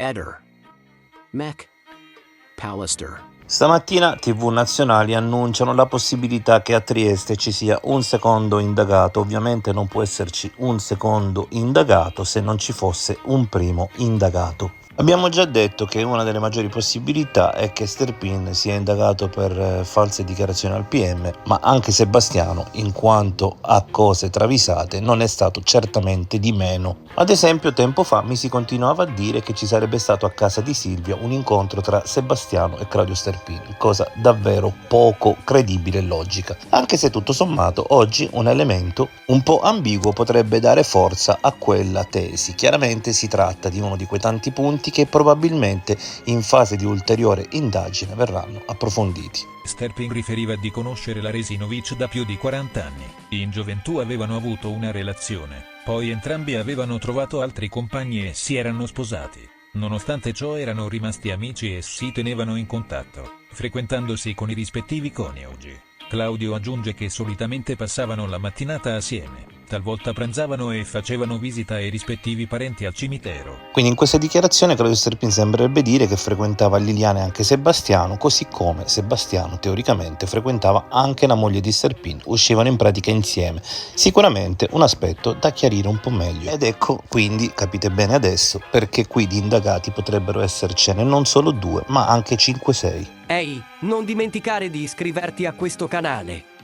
Eder. Mech. Pallister. Stamattina TV nazionali annunciano la possibilità che a Trieste ci sia un secondo indagato. Ovviamente non può esserci un secondo indagato se non ci fosse un primo indagato. Abbiamo già detto che una delle maggiori possibilità è che Sterpin sia indagato per false dichiarazioni al PM, ma anche Sebastiano, in quanto a cose travisate, non è stato certamente di meno. Ad esempio, tempo fa mi si continuava a dire che ci sarebbe stato a casa di Silvia un incontro tra Sebastiano e Claudio Sterpin, cosa davvero poco credibile e logica, anche se tutto sommato oggi un elemento un po' ambiguo potrebbe dare forza a quella tesi. Chiaramente si tratta di uno di quei tanti punti che probabilmente in fase di ulteriore indagine verranno approfonditi. Sterpin riferiva di conoscere la Resinovic da più di 40 anni. In gioventù avevano avuto una relazione, poi entrambi avevano trovato altri compagni e si erano sposati. Nonostante ciò erano rimasti amici e si tenevano in contatto, frequentandosi con i rispettivi coniugi. Claudio aggiunge che solitamente passavano la mattinata assieme, talvolta pranzavano e facevano visita ai rispettivi parenti al cimitero. Quindi in questa dichiarazione Claudio Sterpin sembrerebbe dire che frequentava Liliana e anche Sebastiano, così come Sebastiano teoricamente frequentava anche la moglie di Sterpin, uscivano in pratica insieme. Sicuramente un aspetto da chiarire un po' meglio. Ed ecco quindi, capite bene adesso, perché qui di indagati potrebbero essercene non solo 2, ma anche 5-6. Ehi, non dimenticare di iscriverti a questo canale.